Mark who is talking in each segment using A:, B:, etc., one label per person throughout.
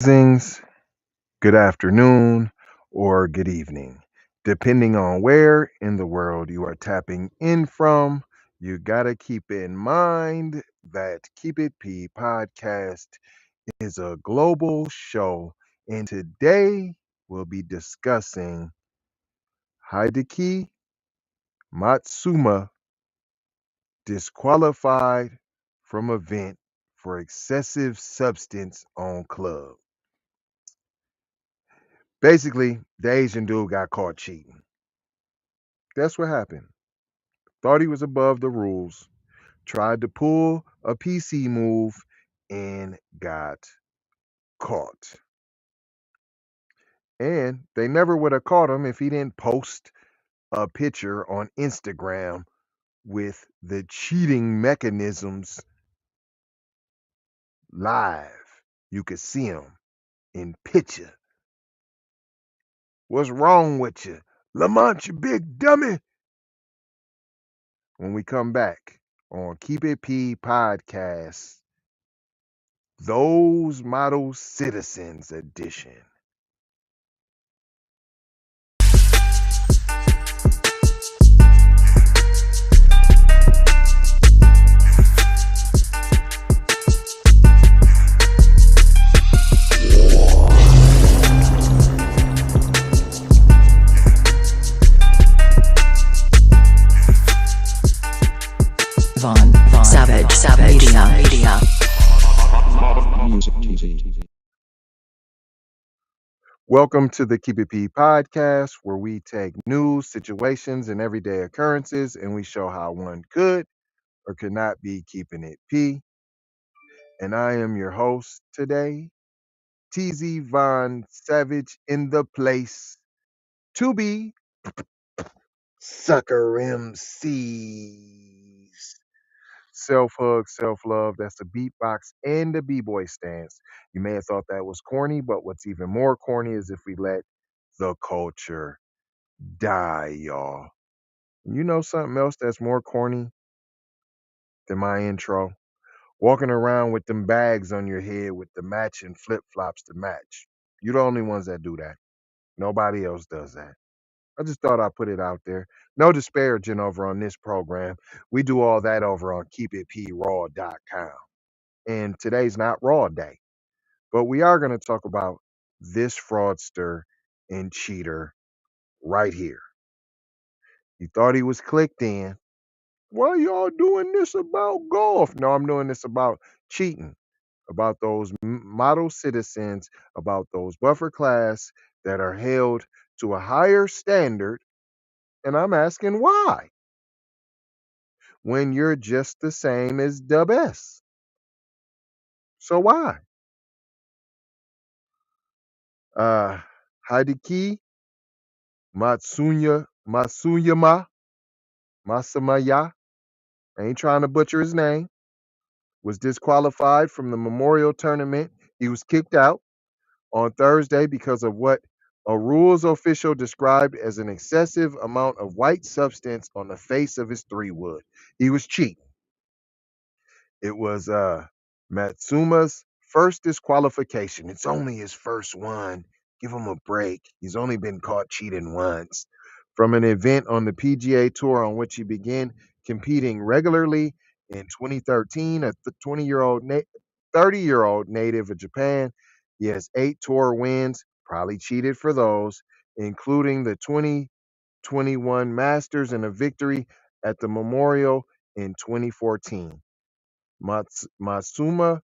A: Greetings, good afternoon, or good evening. Depending on where in the world you are tapping in from, you got to keep in mind that Keep It P podcast is a global show. And today we'll be discussing Hideki Matsuyama disqualified from event for excessive substance on club. Basically, the Asian dude got caught cheating. That's what happened. Thought he was above the rules, tried to pull a PC move, and got caught. And they never would have caught him if he didn't post a picture on Instagram with the cheating mechanisms live. You could see him in picture. What's wrong with you? Lamont, you big dummy. When we come back on Keep It P podcast, those model citizens edition.
B: Savage Media.
A: Welcome to the Keep It P podcast, where we take news, situations, and everyday occurrences, and we show how one could or could not be keeping it P. And I am your host today, TZ Von Savage, in the place to be Sucker MCs. Self hug, self love. That's the beatbox and the b boy stance. You may have thought that was corny, but what's even more corny is if we let the culture die, y'all. You know something else that's more corny than my intro? Walking around with them bags on your head with the matching flip flops to match. You're the only ones that do that. Nobody else does that. I just thought I'd put it out there. No disparaging over on this program. We do all that over on keepitpraw.com. And today's not Raw Day, but we are going to talk about this fraudster and cheater right here. He thought he was clicked in. Why y'all doing this about golf? No, I'm doing this about cheating, about those model citizens, about those buffer class that are held to a higher standard. And I'm asking why when you're just the same as the best. So why? Uh Hideki Matsuyama, Masamaya, I ain't trying to butcher his name, was disqualified from the Memorial Tournament. He was kicked out on Thursday because of what a rules official described as an excessive amount of white substance on the face of his 3-wood. He was cheating. It was Matsuma's first disqualification. It's only his first one. Give him a break. He's only been caught cheating once. From an event on the PGA Tour on which he began competing regularly in 2013, a 30-year-old native of Japan. He has 8 tour wins, probably cheated for those, including the 2021 Masters and a victory at the Memorial in 2014. Matsuyama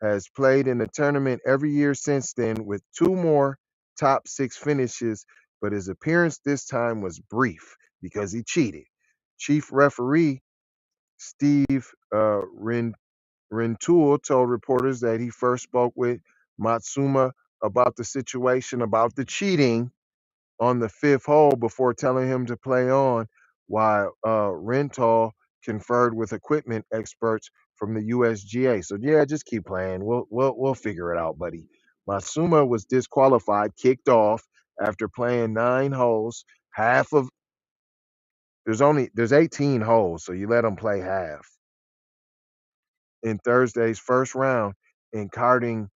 A: has played in the tournament every year since then with 2 more top 6 finishes, but his appearance this time was brief because he cheated. Chief referee Steve Rintoul told reporters that he first spoke with Matsuyama about the situation, about the cheating on the 5th hole before telling him to play on, while Rintoul conferred with equipment experts from the USGA. So yeah, just keep playing. We'll figure it out, buddy. Matsuyama was disqualified, kicked off after playing 9 holes. Half of there's 18 holes, so you let him play half in Thursday's first round in karting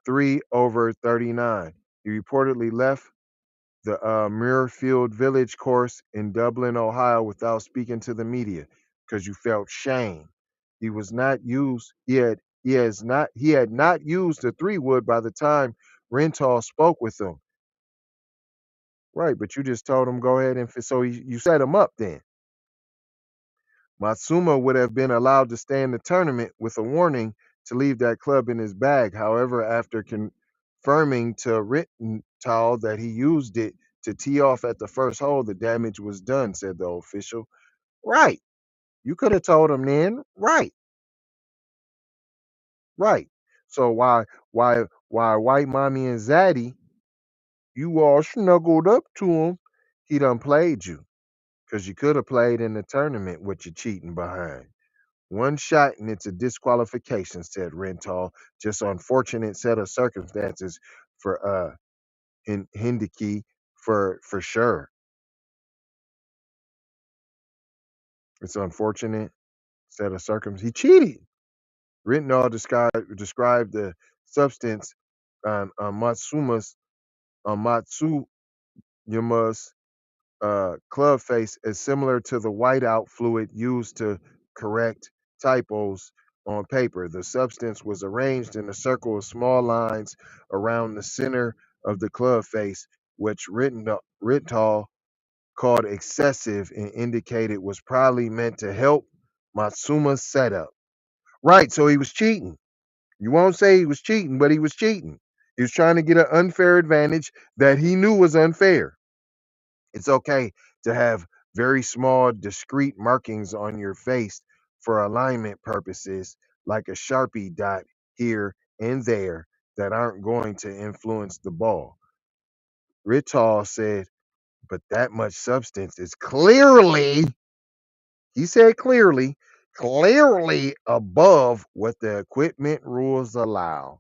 A: 3/39. He reportedly left the Muirfield Village course in Dublin, Ohio, without speaking to the media because you felt shame. He was not used. He had not used the 3-wood by the time Rental spoke with him. Right, but you just told him go ahead and so you set him up then. Matsuma would have been allowed to stay in the tournament with a warning to leave that club in his bag. However, after confirming to Rittenthal that he used it to tee off at the first hole, the damage was done, said the official. Right. You could have told him then. Right. Right. So why White Mommy and Zaddy, you all snuggled up to him, he done played you. Because you could have played in the tournament with your cheating behind. One shot and it's a disqualification, said Rental. Just unfortunate set of circumstances for Hideki for sure. It's unfortunate set of circumstances. He cheated. Rental described the substance on Matsuyama's club face is similar to the whiteout fluid used to correct typos on paper. The substance was arranged in a circle of small lines around the center of the club face, which Rittal called excessive and indicated was probably meant to help Matsuma's setup. Right, so he was cheating. You won't say he was cheating, but he was cheating. He was trying to get an unfair advantage that he knew was unfair. It's okay to have very small, discrete markings on your face for alignment purposes, like a Sharpie dot here and there, that aren't going to influence the ball. Rittal said, but that much substance is clearly, he said clearly above what the equipment rules allow.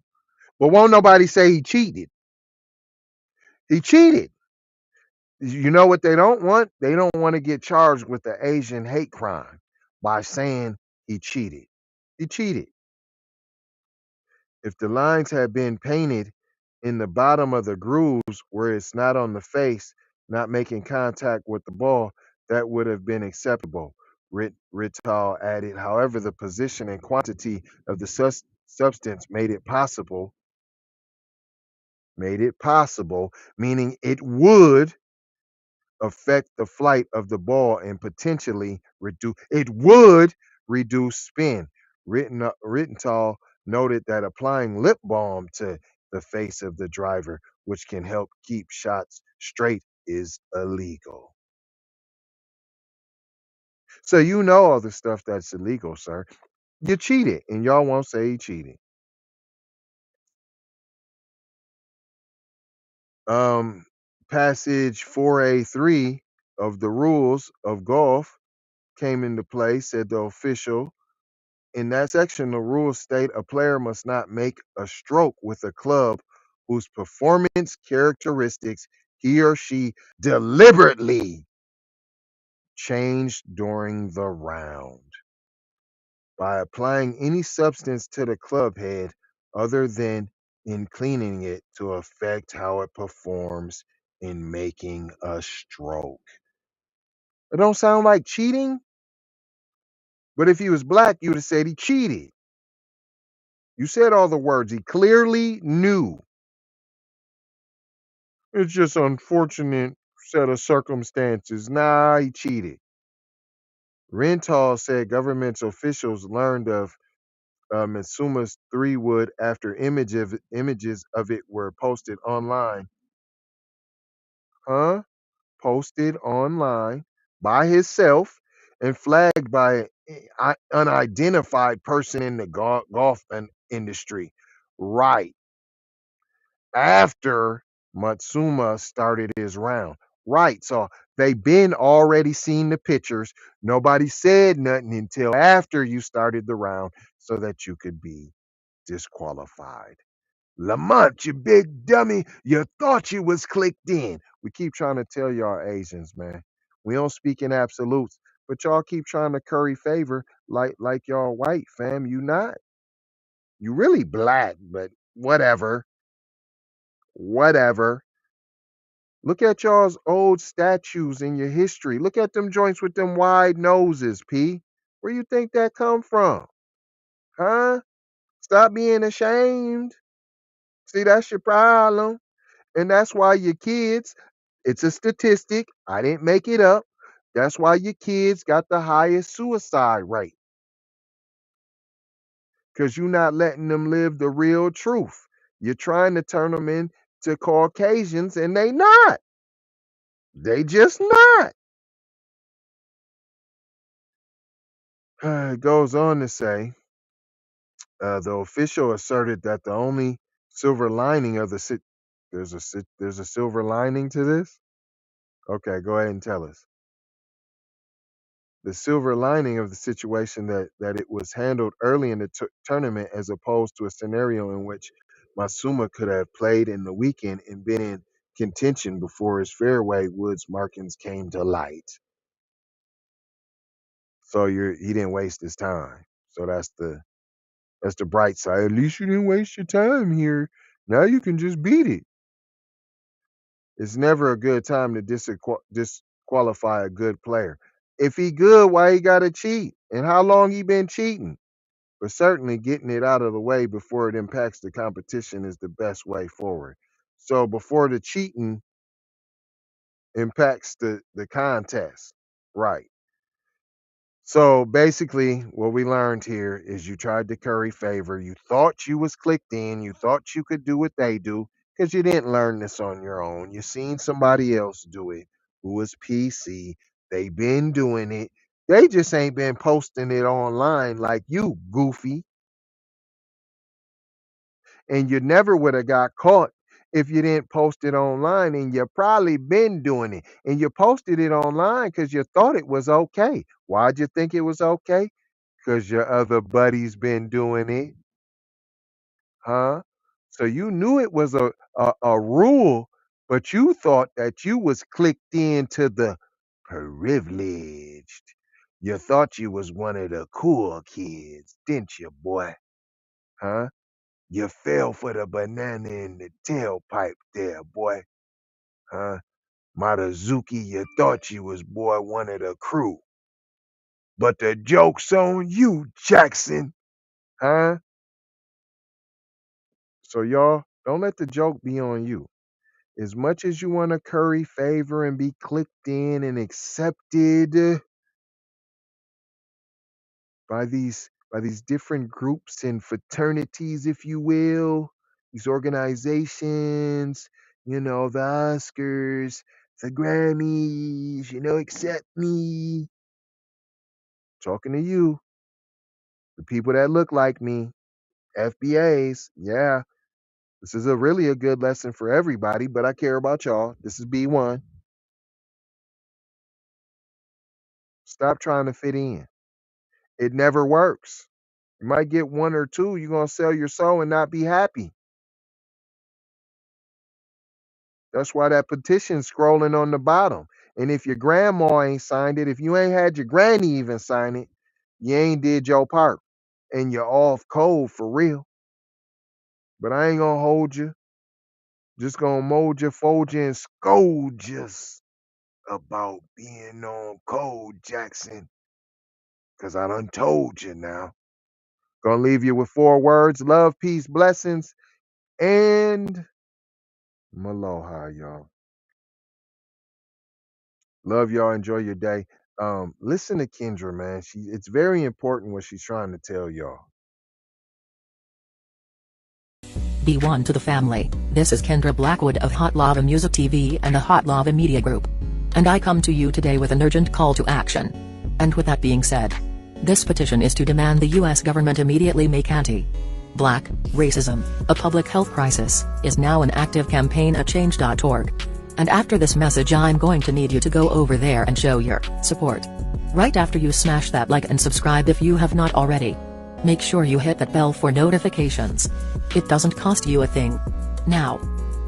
A: But won't nobody say he cheated? He cheated. You know what they don't want? They don't want to get charged with the Asian hate crime by saying he cheated. He cheated. If the lines had been painted in the bottom of the grooves where it's not on the face, not making contact with the ball, that would have been acceptable. Rittal added. However, the position and quantity of the substance made it possible, meaning it would affect the flight of the ball and potentially reduce spin. Rittenthal noted that applying lip balm to the face of the driver, which can help keep shots straight, is illegal. So you know all the stuff that's illegal, sir. You cheated, and y'all won't say he cheated. Um, Passage 4A3 of the rules of golf came into play, said the official. In that section, the rules state a player must not make a stroke with a club whose performance characteristics he or she deliberately changed during the round. By applying any substance to the club head other than in cleaning it to affect how it performs in making a stroke. It don't sound like cheating, but if he was black, you would have said he cheated. You said all the words. He clearly knew. It's just unfortunate set of circumstances. Nah, he cheated. Rental said government officials learned of Mitsuma's 3-wood after images of it were posted online. Posted online by himself and flagged by an unidentified person in the golf industry. Right after Matsuma started his round. Right. So they been already seen the pictures. Nobody said nothing until after you started the round so that you could be disqualified. Lamont, you big dummy, you thought you was clicked in. We keep trying to tell y'all Asians, man. We don't speak in absolutes, but y'all keep trying to curry favor like y'all white, fam. You not. You really black, but whatever. whatever. Look at y'all's old statues in your history. Look at them joints with them wide noses, P. Where you think that come from? Huh? Stop being ashamed. See, that's your problem. And that's why your kids, it's a statistic. I didn't make it up. That's why your kids got the highest suicide rate. Because you're not letting them live the real truth. You're trying to turn them into Caucasians, and they not. They just not. It goes on to say, the official asserted that the only silver lining of the there's a silver lining to this. Okay, go ahead and tell us. The silver lining of the situation that it was handled early in the tournament, as opposed to a scenario in which Matsuyama could have played in the weekend and been in contention before his fairway woods markings came to light. So he didn't waste his time. So that's the bright side. At least you didn't waste your time here. Now you can just beat it. It's never a good time to disqualify a good player. If he good, why he gotta cheat? And how long he been cheating? But certainly getting it out of the way before it impacts the competition is the best way forward. So before the cheating impacts the contest. Right. So basically, what we learned here is you tried to curry favor. You thought you was clicked in. You thought you could do what they do because you didn't learn this on your own. You seen somebody else do it who was PC. They been doing it. They just ain't been posting it online like you, goofy. And you never would have got caught if you didn't post it online, and you probably been doing it. And you posted it online because you thought it was okay. Why'd you think it was okay? Because your other buddies been doing it, huh? So you knew it was a rule, but you thought that you was clicked into the privileged. You thought you was one of the cool kids, didn't you, boy? Huh? You fell for the banana in the tailpipe there, boy. Huh? Matazuki, you thought you was, boy, one of the crew. But the joke's on you, Jackson. Huh? So y'all, don't let the joke be on you. As much as you want to curry favor and be clicked in and accepted by these different groups and fraternities, if you will, these organizations, the Oscars, the Grammys, accept me. Talking to you, the people that look like me, FBAs, yeah. This is really a good lesson for everybody, but I care about y'all. This is B1. Stop trying to fit in. It never works. You might get one or two, you're going to sell your soul and not be happy. That's why that petition's scrolling on the bottom. And if your grandma ain't signed it, if you ain't had your granny even sign it, you ain't did your part. And you're off cold for real. But I ain't going to hold you. Just going to mold you, fold you, and scold you about being on cold, Jackson. Because I done told you now. Gonna leave you with 4 words: love, peace, blessings, and Aloha, y'all. Love y'all. Enjoy your day. Listen to Kendra, man. It's very important what she's trying to tell y'all.
B: B1 to the family. This is Kendra Blackwood of Hot Lava Music TV and the Hot Lava Media Group. And I come to you today with an urgent call to action. And with that being said, this petition is to demand the US government immediately make anti-black racism a public health crisis is now an active campaign at change.org. And after this message, I'm going to need you to go over there and show your support. Right after you smash that like and subscribe if you have not already. Make sure you hit that bell for notifications. It doesn't cost you a thing. Now,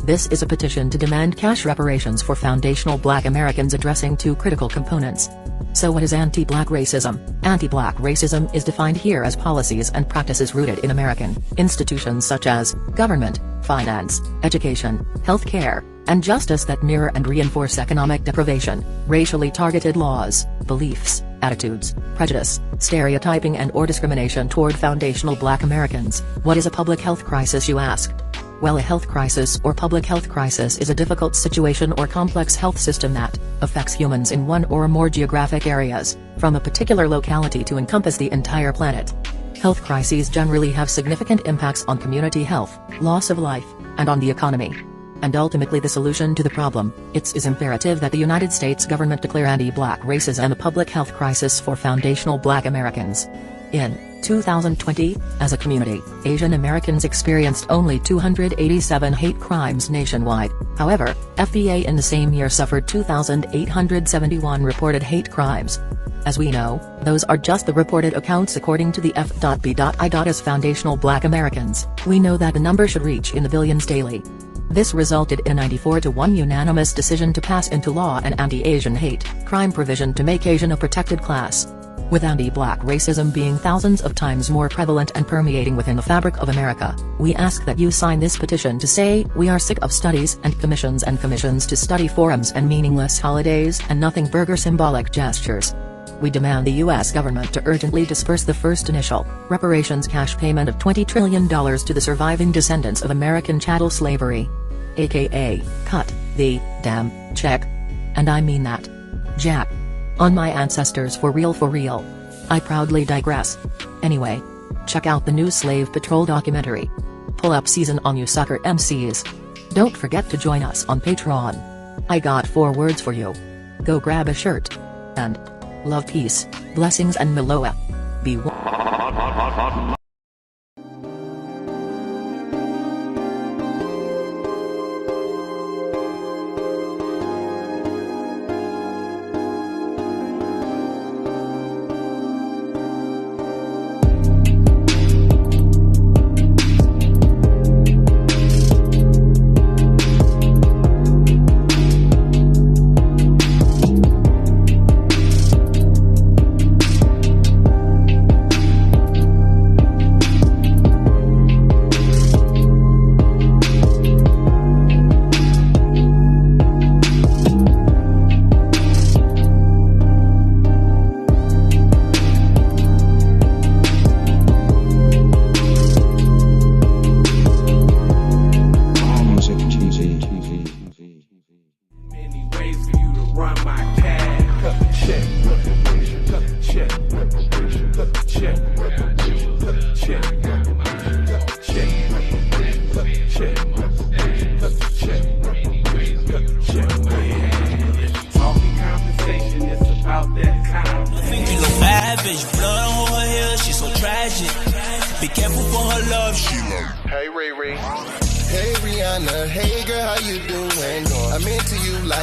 B: this is a petition to demand cash reparations for foundational Black Americans addressing 2 critical components. So what is anti-Black racism? Anti-Black racism is defined here as policies and practices rooted in American institutions such as government, finance, education, healthcare, and justice that mirror and reinforce economic deprivation, racially targeted laws, beliefs, attitudes, prejudice, stereotyping and/or discrimination toward foundational Black Americans. What is a public health crisis, you ask? Well, a health crisis or public health crisis is a difficult situation or complex health system that affects humans in one or more geographic areas, from a particular locality to encompass the entire planet. Health crises generally have significant impacts on community health, loss of life, and on the economy. And ultimately the solution to the problem, it is imperative that the United States government declare anti-Black racism a public health crisis for foundational Black Americans. In 2020, as a community, Asian Americans experienced only 287 hate crimes nationwide. However, FBA in the same year suffered 2,871 reported hate crimes. As we know, those are just the reported accounts according to the F.B.I. As foundational Black Americans, we know that the number should reach in the billions daily. This resulted in a 94-1 unanimous decision to pass into law an anti-Asian hate crime provision to make Asian a protected class. With anti-Black racism being thousands of times more prevalent and permeating within the fabric of America, we ask that you sign this petition to say we are sick of studies and commissions to study forums and meaningless holidays and nothing burger symbolic gestures. We demand the U.S. government to urgently disperse the first initial reparations cash payment of $20 trillion to the surviving descendants of American chattel slavery. AKA, cut the damn check. And I mean that. Jack. On my ancestors for real for real. I proudly digress. Anyway. Check out the new Slave Patrol documentary. Pull up season on you sucker MCs. Don't forget to join us on Patreon. I got 4 words for you. Go grab a shirt. And love, peace, blessings and Meloa. Be one.
C: Be careful for her love, she love.
D: Hey Riri.
E: Hey Rihanna, hey girl, how you doing? I'm into you like